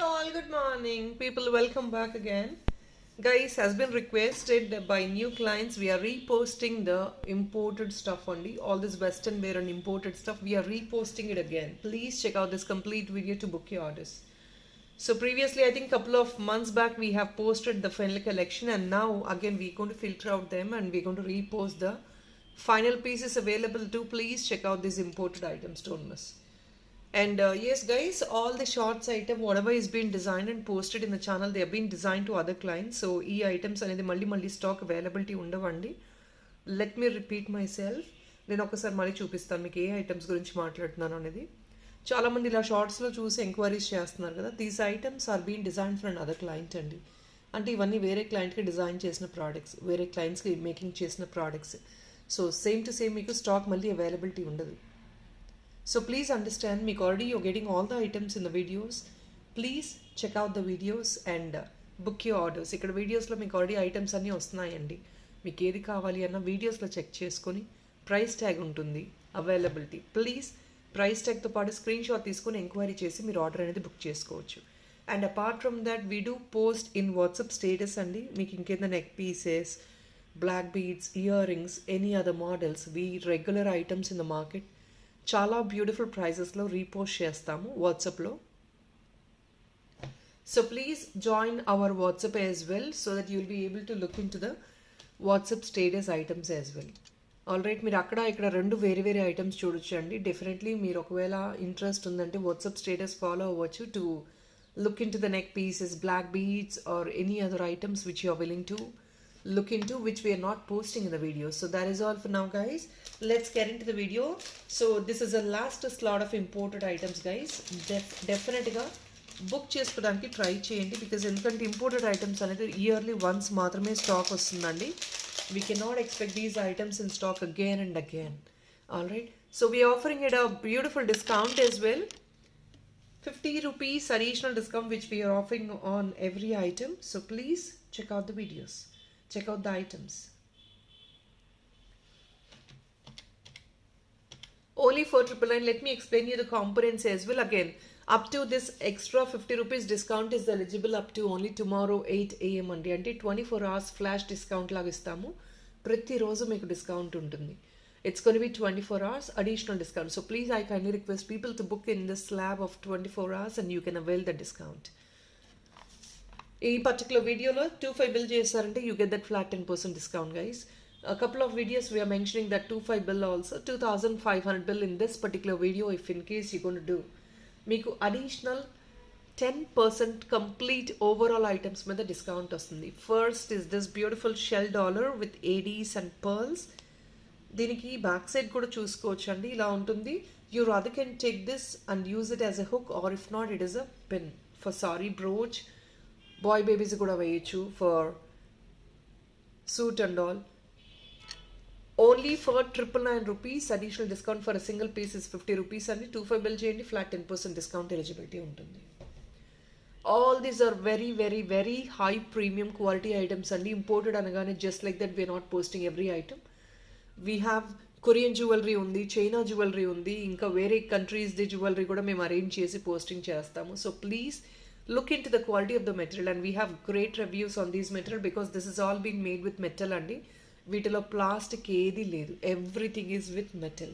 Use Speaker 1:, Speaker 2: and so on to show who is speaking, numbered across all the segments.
Speaker 1: all, good morning. People, welcome back again. Guys, has been requested by new clients. We are reposting the imported stuff only. All this western wear and imported stuff. We are reposting it again. Please check out this complete video to book your orders. So previously, I think couple of months back, we have posted the final collection, and now again we're going to filter out them and we're going to repost the final pieces available too. Please check out these imported items, don't miss. And yes guys, all the shorts item whatever is being designed and posted in the channel, they have been designed to other clients. So e items అనేది మళ్ళీ stock availability ఉండవండి. Let me repeat my self. నేను ఒకసారి మళ్ళీ చూపిస్తాను మీకు ఏ items గురించి మాట్లాడుతున్నాను అనేది. చాలామంది ఇలా షార్ట్స్లో చూసి ఎంక్వైరీస్ చేస్తున్నారు కదా. These items are been design for an other client అండి. అంటే ఇవన్నీ వేరే క్లయింట్కి డిజైన్ చేసిన ప్రోడక్ట్స్, వేరే క్లయింట్స్కి మేకింగ్ చేసిన products. So same to same మీకు స్టాక్ మళ్ళీ అవైలబిలిటీ ఉండదు. So please understand, మీకు already you're getting all the items in the videos. Please check out the videos and book your orders. ఇక్కడ వీడియోస్లో మీకు ఆల్రెడీ ఐటమ్స్ అన్నీ వస్తున్నాయండి. మీకు ఏది కావాలి అన్న వీడియోస్లో చెక్ చేసుకొని ప్రైస్ ట్యాగ్ ఉంటుంది అవైలబిలిటీ. ప్లీజ్ ప్రైస్ ట్యాగ్తో పాటు స్క్రీన్ షాట్ తీసుకొని ఎంక్వైరీ చేసి మీరు ఆర్డర్ అనేది బుక్ చేసుకోవచ్చు. And apart from that we do post in WhatsApp status అండి. మీకు ఇంకేదైనా neck pieces, black beads, ear rings, any other models, we regular items in the market చాలా బ్యూటిఫుల్ ప్రైజెస్లో రీపోస్ట్ చేస్తాము వాట్సాప్లో. So please join our WhatsApp as well so that you'll be able to look into the WhatsApp status items as well. All right, మీరు అక్కడ ఇక్కడ రెండు వేరే వేరే ఐటమ్స్ చూడొచ్చు అండి. డెఫినెట్లీ మీరు ఒకవేళ ఇంట్రెస్ట్ ఉందంటే వాట్సాప్ స్టేటస్ ఫాలో అవ్వచ్చు to look into the neck pieces, black beads or any other items which you are willing to look into, which we are not posting in the video. So that is all for now guys. Let's get into the video. So this is the last slot of imported items guys. Definitely book చేసుకోవడానికి try చేయండి, because ఎందుకంటే imported items అనేది yearly once మాత్రమే stock వస్తుందండి. We can not expect these items in stock again and again. All right, so we offering it a beautiful discount as well. 50 rupees additional discount which we are offering on every item. So please check out the videos. Check out the items. Only for 999. Let me explain you the components as well. Again, up to this extra 50 rupees discount is eligible up to only tomorrow 8 AM అండి. అంటే 24 hours flash discount లాగా ఇస్తాము. ప్రతిరోజు మీకు discount ఉంటుంది. It's going to be 24 hours additional discount. So please, I kindly request people to book in this slab of 24 hours and you can avail the discount. ఈ particular వీడియోలో 25 bill చేస్తారంటే you get that flat 10% discount guys. A couple of videos we are mentioning that 25 bill also, 2500 bill in this particular video if in case you're going to do. మీకు additional 10% complete overall items మీద discount వస్తుంది. First is this beautiful shell dollar with ADs and pearls. దీనికి back side కూడా చూసుకోవచ్చు అండి, ఇలా ఉంటుంది. You rather can take this and use it as a hook or if not it is a pin for sari brooch. Boy babies కూడా వేయచ్చు for suit and all. Only for 999 rupees additional discount for a single piece is 50 rupees అండి. 25 bill చేయండి, flat 10% discount eligibility ఉంటుంది. All these are very very very high premium quality items అండి. Imported అనగానే just like that we're not posting every item. We have Korean jewellery ఉంది, China jewellery ఉంది, ఇంకా వేరే కంట్రీస్ది jewellery కూడా మేము అరేంజ్ చేసి పోస్టింగ్ చేస్తాము. So please look into the quality of the material and we have great reviews on these material because this is all being made with metal andi. వీటిలో plastic ఏది లేదు, everything is with metal.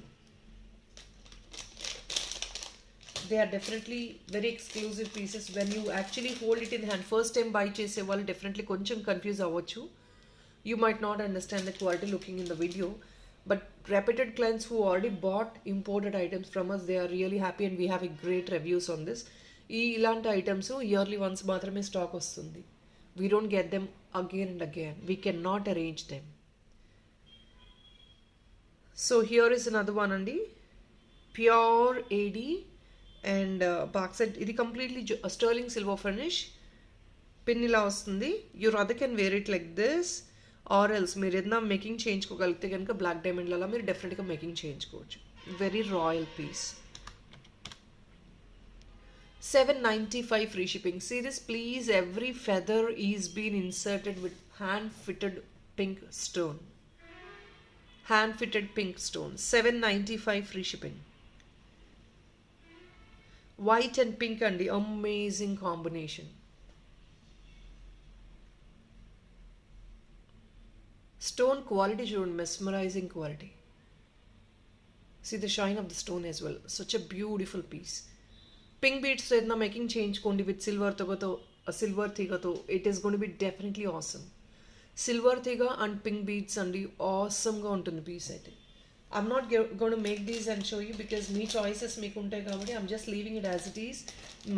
Speaker 1: They are definitely very exclusive pieces. When you actually hold it in hand first time buy చేసే వాళ్ళు డెఫినెట్లీ కొంచెం confuse అవ్వచ్చు. You might not understand the quality looking in the video, but reputed clients who already bought imported items from us, they are really happy and we have a great reviews on this. ఇలాంటి items yearly once మాత్రమే stock వస్తుంది. We don't get them again and again. We can not arrange them. So here is another one అండి, pure AD and back side ఇది completely sterling silver finish. Pin ఇలా వస్తుంది. You rather can wear it like this or else మీరు ఏదైనా making చేయించుకోగలిగితే కనుక black డైమండ్లలో మీరు డెఫినెట్గా making చేయించుకోవచ్చు. Very royal piece. 795 free shipping. See this please, every feather is been inserted with hand fitted pink stone. Hand fitted pink stone. 795 free shipping. White and pink అండి, amazing combination. Stone quality చూడండి, mesmerising quality. See the shine of the stone as well. Such a beautiful piece. Pink beads to edna making చేయించుకోండి with silver తోగతో, silver తీగతో. It is going to be definitely awesome. Silver తీగ and pink beads అండి, ఆసమ్గా ఉంటుంది piece అయితే. I'm not going to make these and show you because me choices మీకు ఉంటాయి కాబట్టి I'm just leaving it as it is.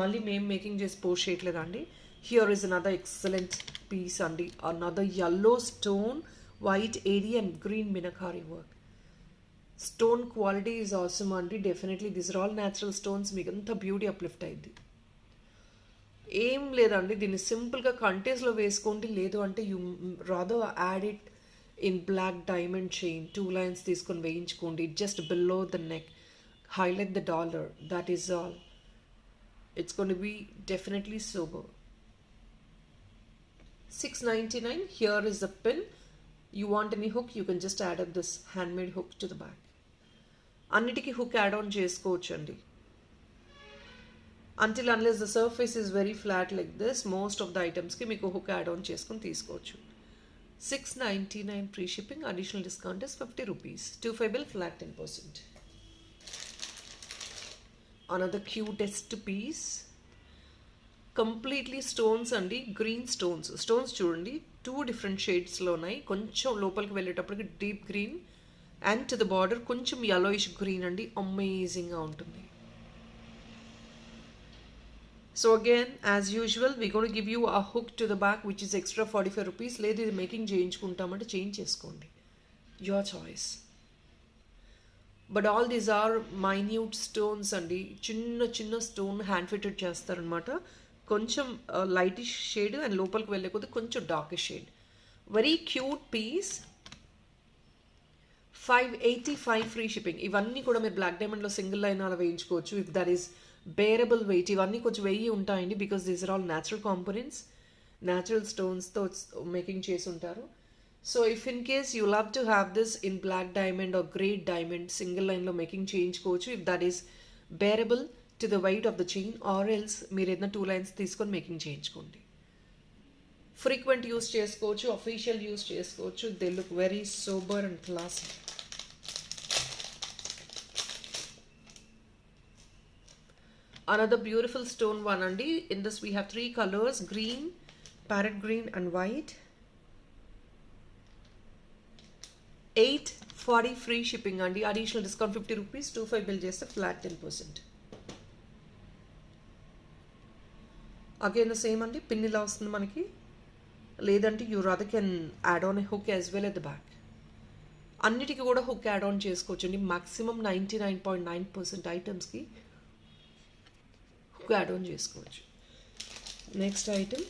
Speaker 1: మళ్ళీ మేము మేకింగ్ చేసి పోస్ట్ చేయట్లేదండి. Here is another excellent piece అండి. Another yellow stone, white area and green minakari work. Stone quality is awesome అండి. Definitely these are all natural stones. మీకు అంత beauty uplift అయింది. ఏం లేదండి, దీన్ని సింపుల్గా కంటేస్లో వేసుకోండి. లేదు అంటే you rather add it in black diamond chain. 2 lines తీసుకొని వేయించుకోండి just below the neck. Highlight the dollar. That is all. It's gonna to be definitely super. 699. Here is the pin. You want any hook, you can just add up this handmade hook to the back. అన్నిటికీ hook add on చేసుకోవచ్చు అండి. Until unless the surface is very flat like this, most of the ఐటమ్స్కి మీకు hook add on చేసుకొని తీసుకోవచ్చు. 699 free shipping. Additional discount is 50 rupees. 25 bill, flat 10%. Another cutest piece. Completely stones అండి, green stones. Stones చూడండి 2 different షేడ్స్లో ఉన్నాయి. కొంచెం లోపలికి వెళ్ళేటప్పటికి deep green and to the border కొంచెం yellowish గ్రీన్ అండి. అమేజింగ్గా ఉంటుంది. So again as usual we gonna give you a hook to the back which is extra 45 rupees. లేదు ఇది మేకింగ్ చేయించుకుంటామంటే చేంజ్ చేసుకోండి, your choice. But all these are minute stones అండి. చిన్న చిన్న స్టోన్ హ్యాండ్ ఫిటెడ్ చేస్తారనమాట. కొంచెం లైటిష్ షేడ్ అండ్ లోపలికి వెళ్ళే కొద్ది కొంచెం darkish shade. Very cute piece. 585 free shipping. ఇవన్నీ కూడా మీరు బ్లాక్ డైమండ్లో సింగిల్ లైన్ అలా వేయించుకోవచ్చు if that is bearable weight. ఇవన్నీ కొంచెం వెయ్యి ఉంటాయండి because these are all natural components, natural స్టోన్స్తో మేకింగ్ చేసి ఉంటారు. So if in case you love to have this in black diamond or great diamond, single లైన్లో మేకింగ్ చేయించుకోవచ్చు if that is bearable to the weight of the chain, are else మీరు ఏదైనా 2 lines తీసుకొని making చేయించుకోండి. Frequent use చేసుకోవచ్చు, official use చేసుకోవచ్చు. They look very sober and classy. Another beautiful stone one andi. In this we have 3 colors, green, parrot green and white. 840 free shipping andi. Additional discount 50 rupees. 25 bill cheste flat 10%. Again the same andi. Pin ila vastundi manaki. Ledante you rather can add on a hook as well at the back. అన్నిటికీ కూడా hook add on చేసుకోవచ్చండి. Maximum 99.9% ఐటమ్స్కి hook add on చేసుకోవచ్చు. Next item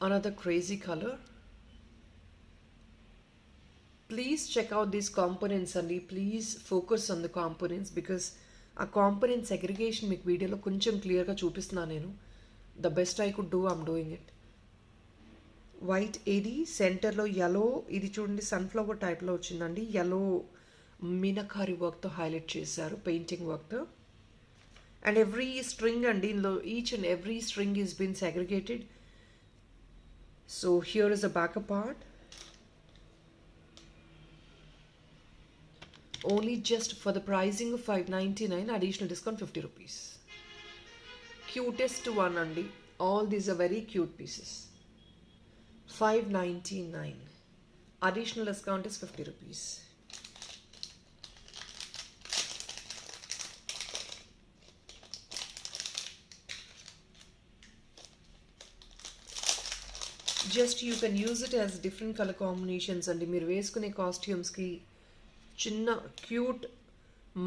Speaker 1: another crazy color. Please check out these components and please focus on the components because a component segregation మీకు వీడియోలో కొంచెం క్లియర్గా చూపిస్తున్నాను నేను. The best I could do I'm doing it. White ఏది సెంటర్లో yellow, ఇది చూడండి సన్ఫ్లవర్ టైప్లో వచ్చిందండి. yellow మీనకారి వర్క్తో హైలైట్ చేశారు, పెయింటింగ్ వర్క్తో. అండ్ ఎవ్రీ స్ట్రింగ్ అండి ఇందులో each and every string is been segregated. So here is a backup part. Only just for the pricing of 599, additional discount 50 rupees. Cutest one andi. All these are very cute pieces. 599. Additional discount is 50 rupees. Just you can use it as different color combinations and మీరు వేసుకునే కాస్ట్యూమ్స్కి చిన్న cute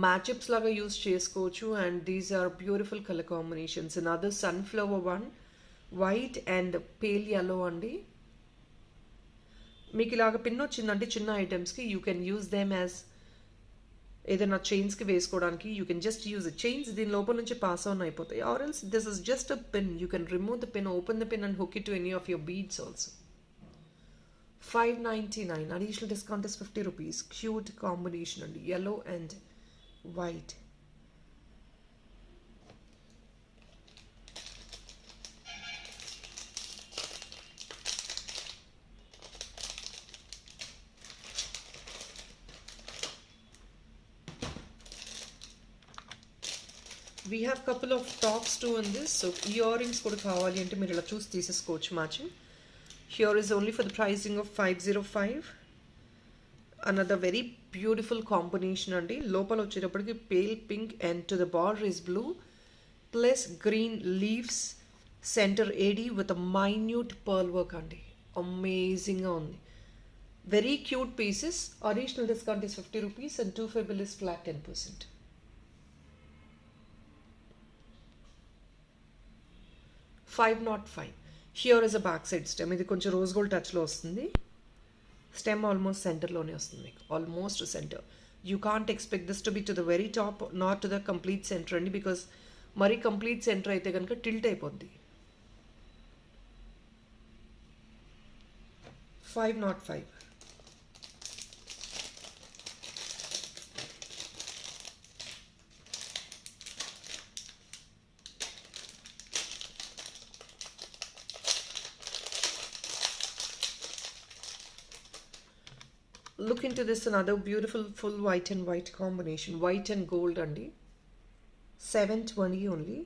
Speaker 1: matchups లాగా use చేసుకోవచ్చు. And these are beautiful colour combinations. Another sunflower one, white and pale yellow అండి. మీకు ఇలాగ pin వచ్చిందంటే చిన్న ఐటమ్స్కి you can use them as ఏదైనా చైన్స్కి వేసుకోవడానికి you can just use chains దీని లోపల నుంచి పాస్ ఆన్ అయిపోతాయి. Or else this is just a pin, you can remove the pin, open the pin and hook it to any of your beads also. 599. Additional discount is 50 rupees. Cute combination and yellow and white. We have couple of tops too in this. So earrings kuda kavali ante meer ila choose teesesukochu matching. Here is only for the pricing of 505. Another very beautiful combination andi. Lopala vachetappudiki pale pink and to the border is blue plus green leaves, center AD with a minute pearl work andi. Amazing ga undi. Very cute pieces. Additional discount is 50 rupees and 25 bill is flat 10%. 505. Here is a back side stem. ఇది కొంచెం rose gold టచ్లో వస్తుంది. Stem almost సెంటర్లోనే వస్తుంది మీకు, almost centre. You can't expect this to be to the very top, not to the complete centre అండి, because మరీ complete centre అయితే కనుక టిల్ట్ అయిపోద్ది. 505. Look into this, another beautiful full white and white combination, white and gold andi. 720 only.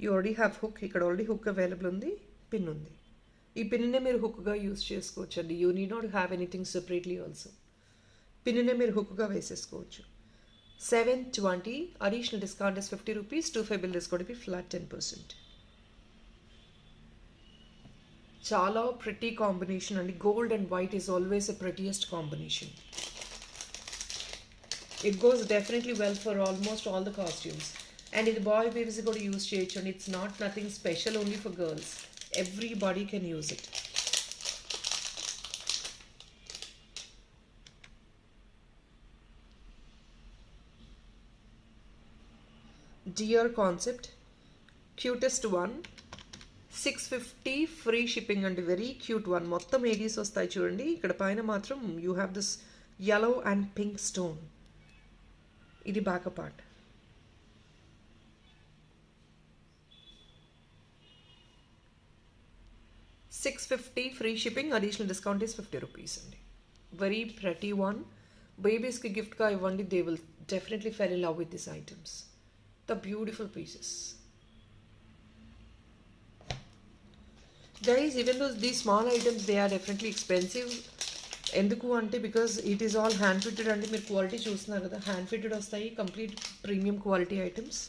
Speaker 1: You already have hook, ikkada already hook available undi, pin undi. Ee pin ne meer hook ga use chesukochu andi. You need not have anything separately also. Pin ne meer hook ga vesesukochu. 720. Additional discount is 50 rupees. 25 bill is going to be flat 10%. చాలా pretty combination అండి. Gold and white is always a prettiest combination. It goes definitely well for almost all the costumes. And ఇది boy babies కూడా use చేయొచ్చు అండి. It's not nothing special only for girls. Everybody can use it. Dear concept, cutest one. 650 free shipping అండి. Very cute one. మొత్తం ADs వస్తాయి చూడండి. ఇక్కడ పైన మాత్రం you have this yellow and pink stone. ఇది back part. $650 free shipping. Additional discount is 50 rupees అండి. Very pretty one. బేబీస్కి గిఫ్ట్గా ఇవ్వండి. They will definitely fell in love with this items. The beautiful pieces. Guys, even though these small items, they are definitely expensive. ఎందుకు అంటే because it is all hand fitted అండి. మీరు quality చూస్తున్నారు కదా, hand fitted వస్తాయి. Complete premium quality items.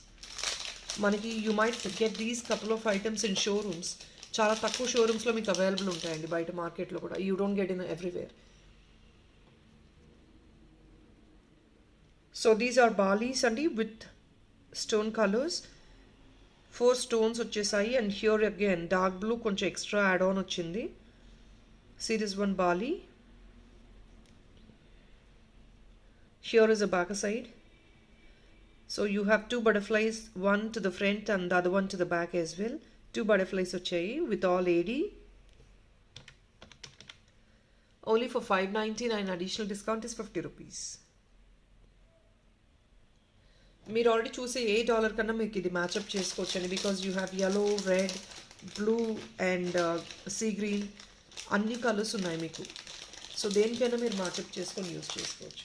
Speaker 1: మనకి you might get these couple of items in showrooms. చాలా తక్కువ షోరూమ్స్లో మీకు అవైలబుల్ ఉంటాయండి, బయట మార్కెట్లో కూడా. You don't get in everywhere. So these are balis అండి విత్ స్టోన్ కలర్స్. 4 స్టోన్స్ వచ్చేసాయి. And here again dark blue కొంచెం ఎక్స్ట్రా యాడ్ ఆన్ వచ్చింది. See this one Bali. Here is a back side. So you have 2 butterflies, one to the front and the other one to the back as well. 2 butterflies వచ్చాయి with all AD. Only for 599. Additional discount is 50 rupees. మీరు already చూసే ఏ dollar కన్నా మీకు ఇది matchup చేసుకోవచ్చండి. Because you have yellow, red, blue and sea green అన్ని colours ఉన్నాయి మీకు. సో దేనికైనా మీరు మ్యాచ్అప్ చేసుకొని యూజ్ చేసుకోవచ్చు.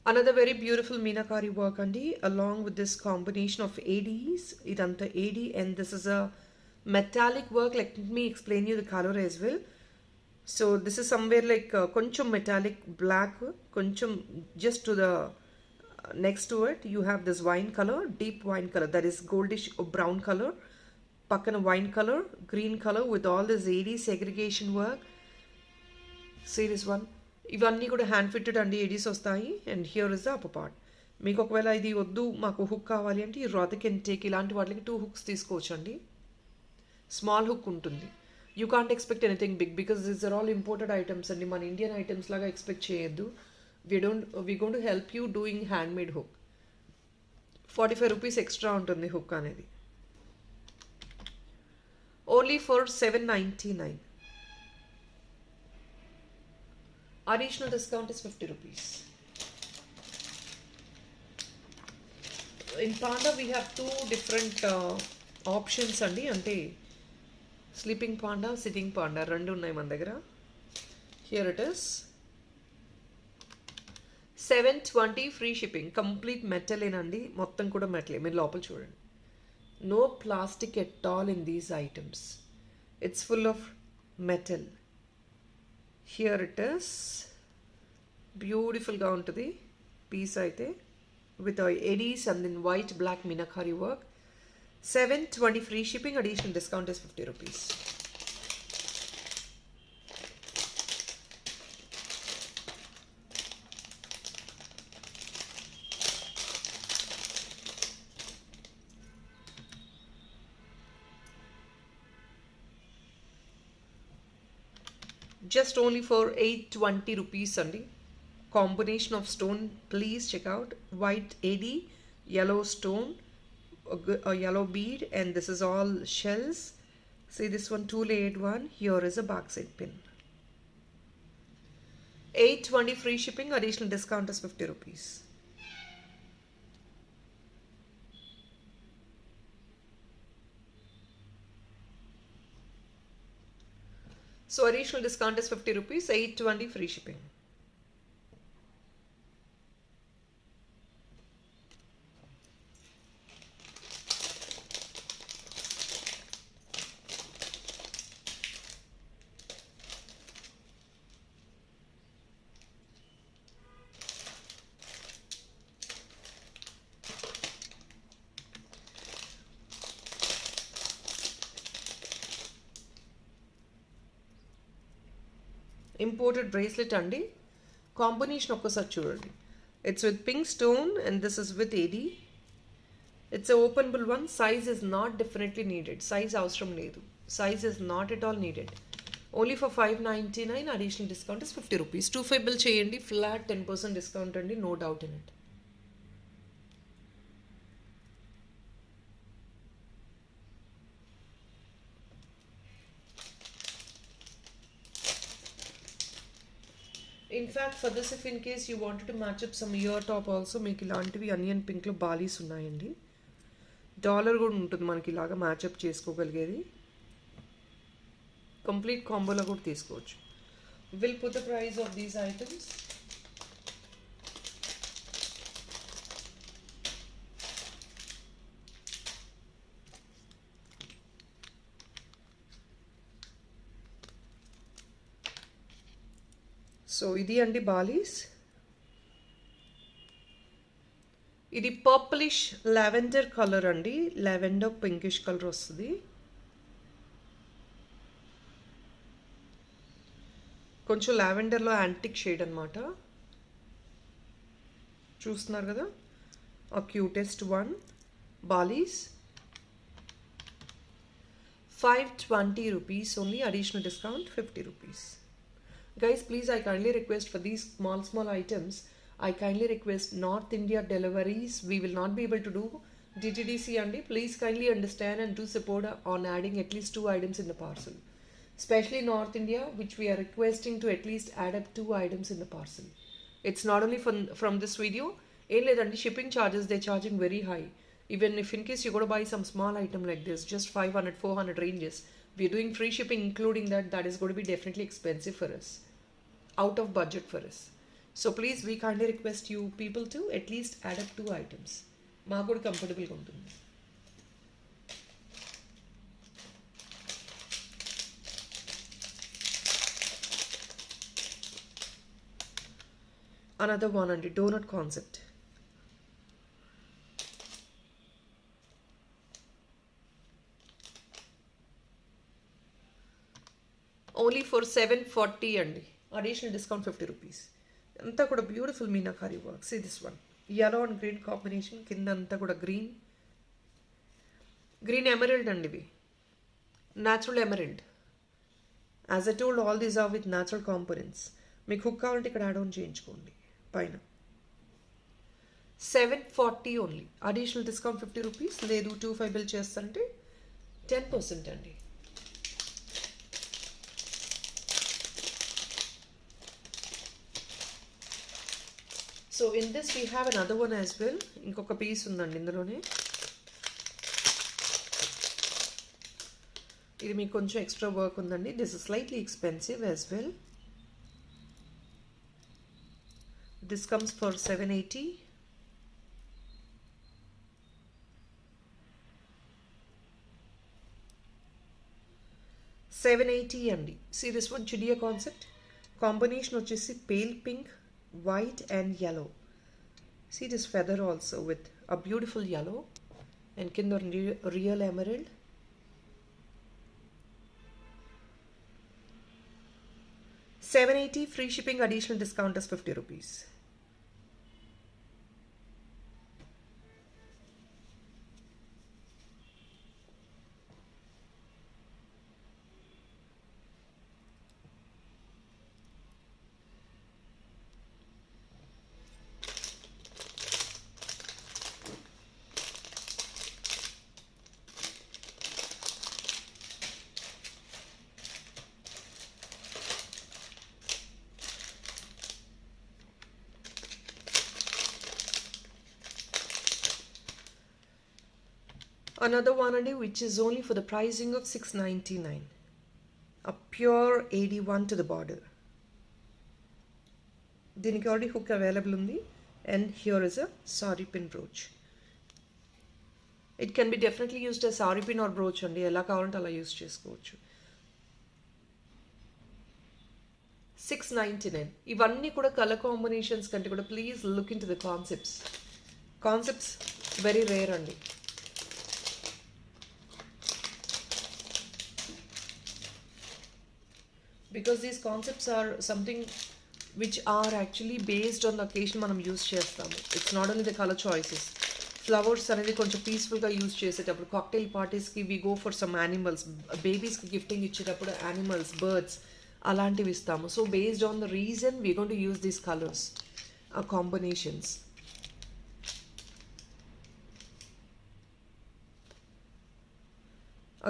Speaker 1: Another very beautiful meenakari work అండి, along with this combination of ADs. ఇదంతా AD and this is a metallic work. Let me explain you the colour as well. So this is somewhere like koncham metallic black, koncham just to the next to it you have this wine color, deep wine color, that is goldish brown color. Pakkana wine color, green color with all this AD segregation work. See this one. ఇవన్నీ కూడా hand fitted అండి. Aedes వస్తాయి. And here is the upper part. మీకు ఒకవేళ ఇది వద్దు మాకు hook కావాలి అంటే ఈ రాత కెన్ టేక్. ఇలాంటి వాటికి 2 hooks తీసుకోవచ్చు అండి. స్మాల్ హుక్ ఉంటుంది. You can't expect anything big because these are all imported items అండి. మన ఇండియన్ ఐటమ్స్ లాగా ఎక్స్పెక్ట్ చేయొద్దు. We gonna to help you doing handmade hook. 45 rupees extra ఉంటుంది హుక్ అనేది. Only for 799. Additional discount is 50 rupees. In Panda we have two different options అండి. అంటే sleeping panda, sitting panda రెండు ఉన్నాయి మన దగ్గర. Here it is 720 free shipping. కంప్లీట్ మెటలేనండి, మొత్తం కూడా మెటలే. మీరు లోపల చూడండి, no plastic at all in these items. It's full of metal. Here it is బ్యూటిఫుల్గా ఉంటుంది పీస్ అయితే with ADs and then white black meenakari work. 720 free shipping. Additional discount is 50 rupees. Just only for 820 rupees అండి. Combination of stone, please check out. White AD, yellow stone, a yellow bead, and this is all shells. See this one, 2-layered one. Here is a backside pin. 820 free shipping. Additional discount is 50 rupees. So additional discount is 50 rupees, 820 free shipping. Imported bracelet అండి. Combination ఒక్కసారి చూడండి. It's with pink stone and this is with AD. It's openable one. Size is not definitely needed. Size అవసరం లేదు. Size is not at all needed. Only for 599. Additional discount is 50 rupees. 25 bill చేయండి. Flat 10% discount అండి, no doubt in it. In fact for this, if in case you wanted to match up some ear top also, మీకు ఇలాంటివి onion పింక్లో బాలీస్ ఉన్నాయండి. Dollar కూడా ఉంటుంది మనకి ఇలాగా మ్యాచప్ చేసుకోగలిగేది. Complete కాంబోలో కూడా తీసుకోవచ్చు. Will put the price of these items. So ఇది అండి బాలీస్. ఇది పర్పులిష్ లావెండర్ కలర్ అండి. లావెండర్ పింకిష్ కలర్ వస్తుంది. కొంచెం లావెండర్లో యాంటిక్ షేడ్ అనమాట. చూస్తున్నారు కదా, ఆ cutest one బాలీస్. 520 rupees only. Additional discount 50 rupees. Guys, please, I kindly request for these small items, I kindly request North India deliveries. We will not be able to do DTDC Andi. Please kindly understand and do support on adding at least 2 items in the parcel. Especially North India, which we are requesting to at least add up 2 items in the parcel. It's not only from this video. Shipping charges, they're charging very high. Even if in case you got to buy some small item like this, just 500, 400 ranges, we're doing free shipping including that. That is going to be definitely expensive for us. Out of budget for us. So please, we kindly request you people to at least add up 2 items. Maaku kuda comfortable ga untundi. Another one and donut concept. Only for 740 andi. Additional discount 50 rupees. Anta kuda beautiful meenakari work. See this one, yellow and green combination. Kinda anta kuda green emerald andi ivi, natural emerald. As I told all these are with natural components. మీకు hook కావాలంటే ఇక్కడ add on చేయించుకోండి పైన. 740 only. Additional డిస్కౌంట్ 50 rupees. లేదు 25 bill చేస్తారంటే 10% అండి. So in this we have another one as well. ఇంకొక పీస్ ఉందండి ఇందులోనే. ఇది మీకు కొంచెం ఎక్స్ట్రా వర్క్ ఉందండి. This is slightly expensive as well. This comes for 780. $780 అండి. See this one chudiya concept. Combination వచ్చేసి pale pink, white and yellow. See this feather also with a beautiful yellow and కింద real emerald. $780 free shipping, additional discount is 50 rupees. Another one which is only for the pricing of $699. A pure AD1 to the border. దీనికి already hook available ఉంది. And here is a sari pin brooch. It can be definitely used a sari pin or brooch అండి. ఎలా కావాలంటే అలా use చేసుకోవచ్చు. $699. ఇవన్నీ కూడా colour combinations కంటే కూడా please look into the concepts. Concepts very rare అండి. Because these concepts are something which are actually based on the occasion మనం యూస్ చేస్తాము. It's not only the colour choices. Flowers అనేది కొంచెం పీస్ఫుల్గా use చేసేటప్పుడు cocktail పార్టీస్కి we go for some animals. బేబీస్కి gifting ఇచ్చేటప్పుడు యానిమల్స్, బర్డ్స్ అలాంటివి ఇస్తాము. So based on the reason we gonna to use these colours, ఆ combinations.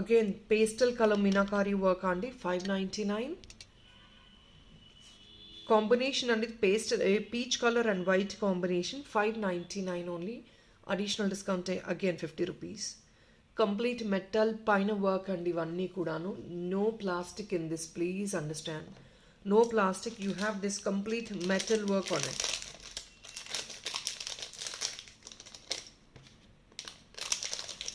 Speaker 1: Again pastel colour meenakari work అండి. $599. కాంబినేషన్ అండి pastel peach colour and white combination. $599 only. Additional discount again 50 rupees. Complete metal పైన work అండి ఇవన్నీ కూడాను. No plastic in this, please understand. No plastic. You have this complete metal work on it.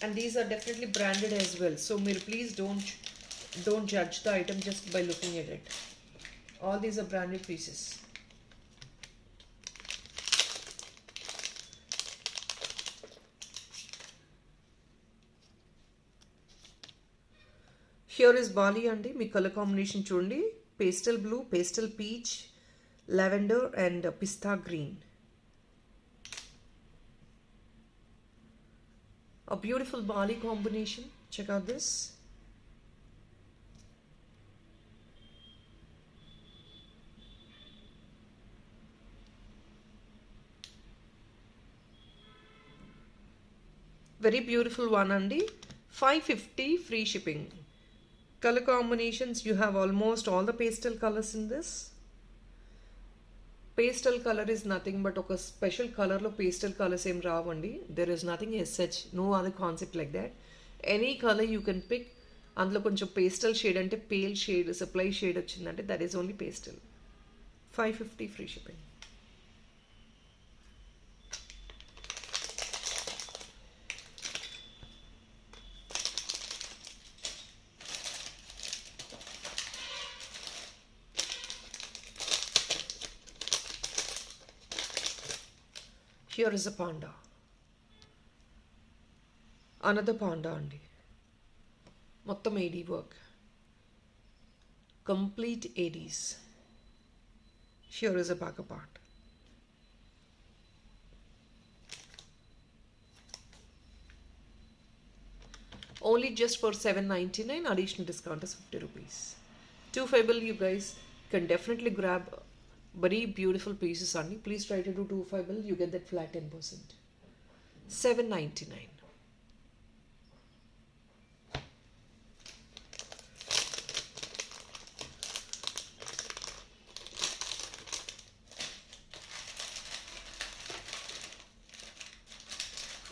Speaker 1: And these are definitely branded as well. So please don't judge the item just by looking at it. All these are branded pieces. Here is Bali andi. మీ colour combination చూడండి. Pastel blue, pastel peach, lavender and pista green. A beautiful Bali combination. Check out this. Very beautiful one andi. $550 free shipping. Color combinations, you have almost all the pastel colors in this. Pastel color is nothing but ఒక special కలర్లో pastel colours ఏం రావండి. There is nothing as such, no other concept like that. Any colour you can pick. అందులో కొంచెం pastel shade అంటే pale shade, supply shade వచ్చిందంటే that is only pastel. $550 free shipping. Here is a panda. Another panda andi. Mottam AD work. Complete ADs. Here is a backer part. Only just for $799. Additional discount is 50 rupees. 2 5 bill, you guys can definitely grab very beautiful pieces only. Please try to do 2 5 bill, you get that flat 10%. 799.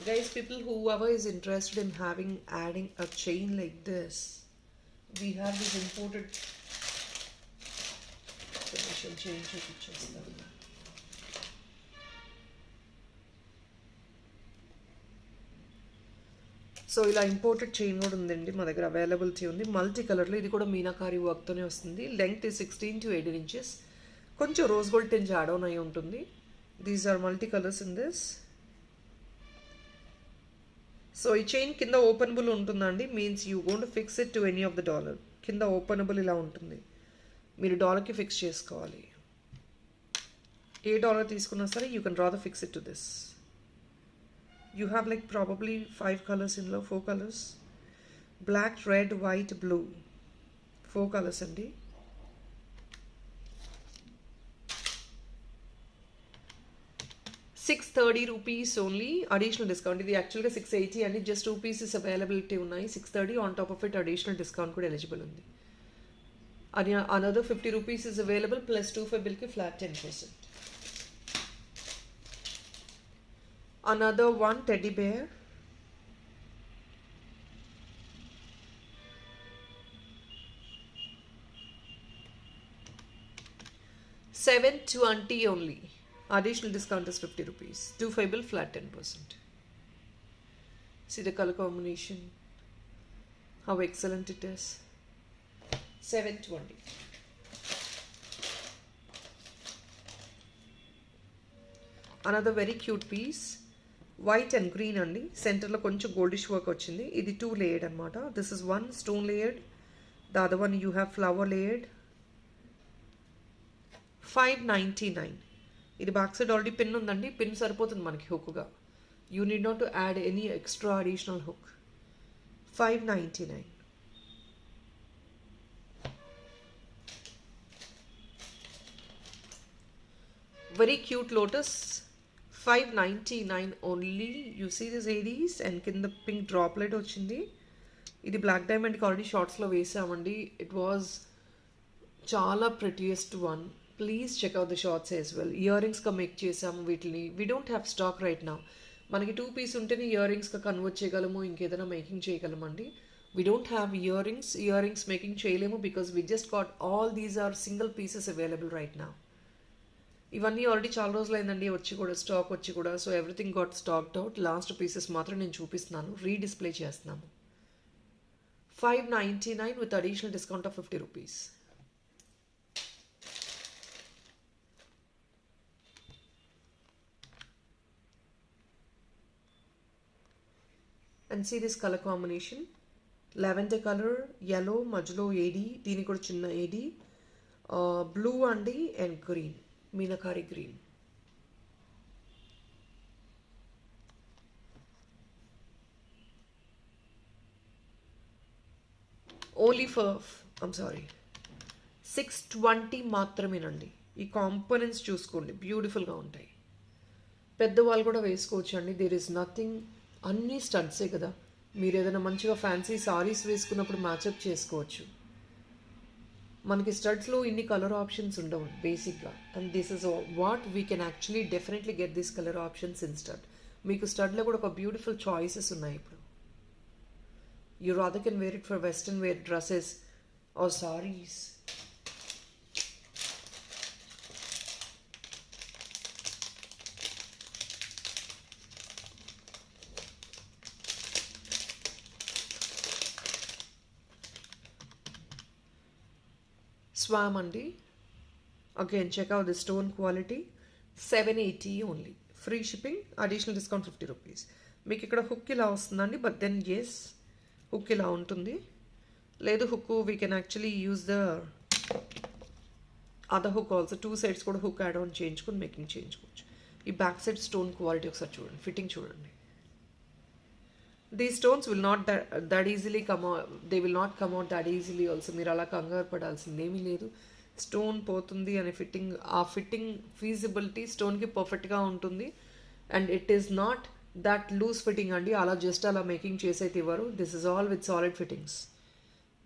Speaker 1: Guys, people, whoever is interested in adding a chain like this, we have this imported chain చూపించేస్తాను. So ఇలా imported chain కూడా ఉందండి మా దగ్గర, availability ఉంది. Multi కలర్లో, ఇది కూడా మీనాకారి వర్క్తోనే వస్తుంది. Length 16 to 18 inches. కొంచెం rose gold tinge add on అయి ఉంటుంది. These are multi colours in this. So ఈ చైన్ కింద ఓపెనబుల్ ఉంటుందండి. Means you going to fix it to any of the dollar. కింద ఓపెనబుల్ ఇలా ఉంటుంది, మీరు డాలర్కి ఫిక్స్ చేసుకోవాలి. ఏ డాలర్ తీసుకున్నా సరే you can rather fix it to this. You have like probably 5 colors in low, 4 colors. Black, red, white, blue. 4 colors andi. ₹630 only. Additional discount. ఇది actually 680 and just 2 pieces availability ఉన్నాయి. 630 on top of it additional discount కూడా eligible ఉంది. Another ₹50 is available plus 2 bill ki flat 10%. Another one teddy bear. $720 only. Additional discount is ₹50. 2 bill flat 10%. See the color combination. How excellent it is. $720. Another very cute piece. White and green అండి. సెంటర్లో కొంచెం goldish work వచ్చింది. ఇది 2 layered అనమాట. This is 1 stone layered. The other one you have flower layered. $599. ఇది back side already pin ఉందండి. Pin సరిపోతుంది మనకి హుక్గా. You need not to add any extra additional hook. $599. Very cute lotus. $599 only. You see this ladies, and కింద pink droplet వచ్చింది. ఇది black డైమండ్కి already షార్ట్స్లో వేసామండి. ఇట్ వాజ్ చాలా prettiest one. Please checkout the shorts as well. Ear రింగ్స్గా make చేసాము వీటిని. We don't have stock right now. మనకి 2 పీస్ ఉంటేనే ఇయర్ రింగ్స్గా కన్వర్ట్ చేయగలము, ఇంకేదైనా మేకింగ్ చేయగలమండి. We don't have ear rings making చేయలేము because we just got all these are single pieces available right now. ఇవన్నీ ఆల్రెడీ చాలా రోజులు అయిందండి వచ్చి కూడా, స్టాక్ వచ్చి కూడా. So everything got stacked out. Last pieces మాత్రం నేను చూపిస్తున్నాను, రీడిస్ప్లే చేస్తున్నాము. $599 with additional discount of ₹50. And see this color combination. Lavender color, yellow, మధ్యలో ఏడి, దీనికి కూడా చిన్న ఏడి, బ్లూ అండి and green, meenakari green. Only for $620 మాత్రమేనండి. ఈ కాంపోనెంట్స్ చూసుకోండి, బ్యూటిఫుల్గా ఉంటాయి. పెద్దవాళ్ళు కూడా వేసుకోవచ్చు అండి. There is nothing. అన్నీ స్టడ్సే కదా. మీరు ఏదైనా మంచిగా ఫ్యాన్సీ సారీస్ వేసుకున్నప్పుడు మ్యాచప్ చేసుకోవచ్చు. మనకి స్టడ్స్లో ఇన్ని కలర్ ఆప్షన్స్ ఉండవు బేసిక్గా. And this is what we can actually definitely get this colour options in stud. మీకు స్టడ్లో కూడా ఒక బ్యూటిఫుల్ చాయిసెస్ ఉన్నాయి ఇప్పుడు. You rather can wear it for western wear dresses or sarees. Swam andi. Again, check out the stone quality. $780 only. Free shipping, additional discount ₹50. మీకు ఇక్కడ hook ఇలా వస్తుందండి. But then yes, hook ఇలా ఉంటుంది. లేదు hook we can actually use the other hook also. 2 sides కూడా hook add on చేయించుకొని making చేయించుకోవచ్చు. ఈ బ్యాక్ సైడ్ స్టోన్ క్వాలిటీ ఒకసారి చూడండి, ఫిట్టింగ్ చూడండి. These stones will not that easily come out. They will not come out that easily also. మీరు అలా కంగారు పడాల్సిందేమీ లేదు. స్టోన్ పోతుంది అనే ఫిట్టింగ్, ఆ ఫిట్టింగ్ ఫీజిబిలిటీ స్టోన్కి పర్ఫెక్ట్గా ఉంటుంది. And it is not that loose fitting అండి, అలా జస్ట్ అలా మేకింగ్ చేసైతే ఇవ్వరు. This is all with solid fittings.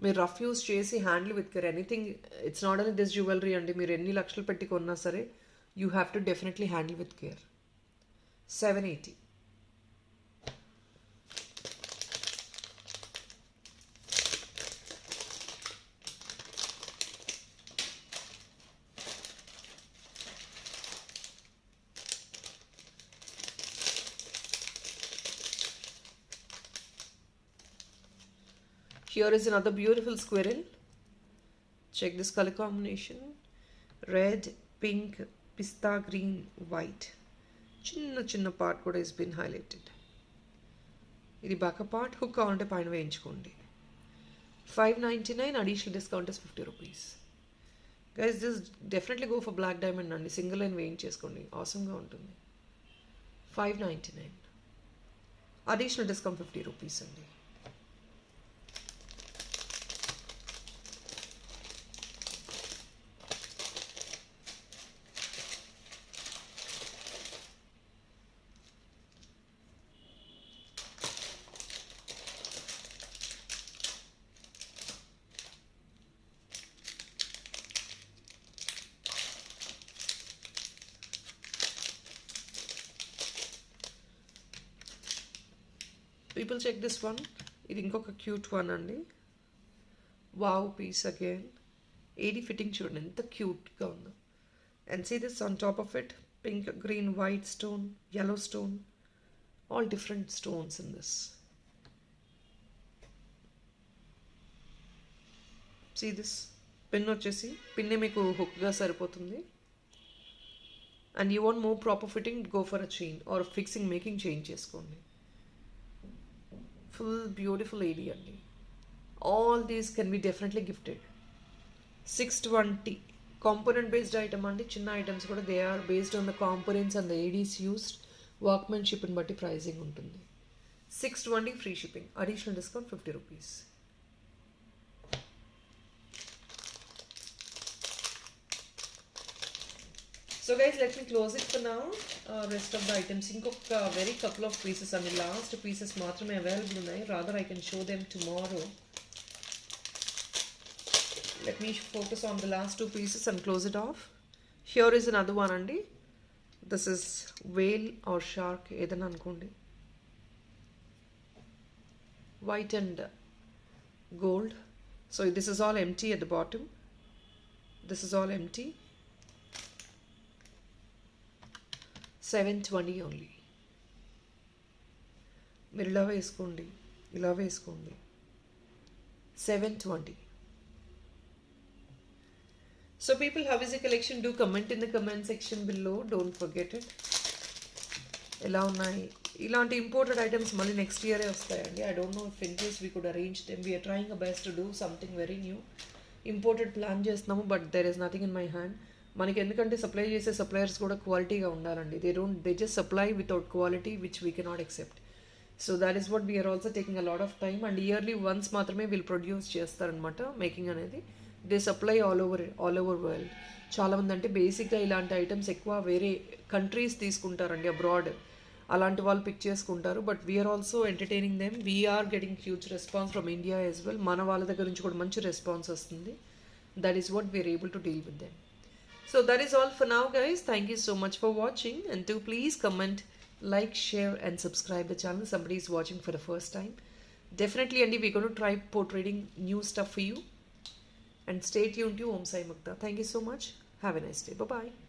Speaker 1: మీరు రఫ్ యూస్ చేసి handle with care anything. It's not only this jewellery అండి, మీరు ఎన్ని లక్షలు పెట్టి కొన్నా సరే you have to definitely handle with care. 780. Here is another beautiful squirrel. Check this color combination. Red, pink, pista green, white. చిన్న part కూడా is been highlighted. ఇది బాక పార్ట్, హుక్ కావాలంటే పైన వేయించుకోండి. 599, additional discount is 50 rupees. Guys this definitely go for black diamond అండి, single line వేయించేసుకోండి, ఆసమ్గా ఉంటుంది. 599, అడిషనల్ డిస్కౌంట్ 50 రూపీస్ అండి. People check this one. ఇది ఇంకొక క్యూట్ వన్ అండి. Wow piece again. AD fitting చూడండి ఎంత క్యూట్గా ఉందో. And see this on top of it, pink, green, white stone, yellow stone, all different stones in this. See this pin వచ్చేసి, పిన్నే మీకు హుక్గా సరిపోతుంది. And you want more proper fitting, go for a chain or fixing making change చేసుకోండి. Full beautiful AD అండి. All these can be definitely gifted. 620 component based item అండి. చిన్న items కూడా they are based on the components and the ADs used. Workmanship ని బట్టి pricing ఉంటుంది. 620 free shipping, additional discount 50 rupees. So guys, let me close it for now. Rest of the items, ఇంకొక very couple of pieces అండి, last pieces మాత్రమే available ఉన్నాయి. Rather I can show them tomorrow. Let me focus on the last two pieces and close it off. Here is another one అండి. This is whale or shark, ఏదైనా అనుకోండి. White and gold. So this is all empty at the bottom. This is all empty. 720 only. మీరు ఇలా వేసుకోండి, ఇలా వేసుకోండి. 720. So people, how is the collection? Do comment in the comment section below. Don't forget it. ఎలా ఉన్నాయి ఇలాంటి imported items మళ్ళీ next ఇయరే వస్తాయండి. I don't know if in case we could arrange them. We're trying a best to do something very new. Imported plan చేస్తున్నాము, but there is nothing in my hand. మనకి ఎందుకంటే supply చేసే suppliers కూడా క్వాలిటీగా ఉండాలండి. They just supply without quality which we cannot accept. So that is what we're also taking a lot of time. And yearly once మాత్రమే వీళ్ళు produce చేస్తారనమాట making అనేది. They supply all over world. చాలామంది అంటే బేసిక్గా ఇలాంటి ఐటమ్స్ ఎక్కువ వేరే కంట్రీస్ తీసుకుంటారండి, అబ్రాడ్. అలాంటి వాళ్ళు పిక్ చేసుకుంటారు. But we're also entertaining them. We're getting huge response from India as well. మన వాళ్ళ దగ్గర నుంచి కూడా మంచి రెస్పాన్స్ వస్తుంది. That is what we're able to deal with them. So that is all for now guys. Thank you so much for watching, and do please comment, like, share and subscribe the channel. Somebody is watching for the first time. Definitely Andy, we're going to try portraying new stuff for you, and stay tuned to Om Sai Mukta. Thank you so much. Have a nice day. Bye bye.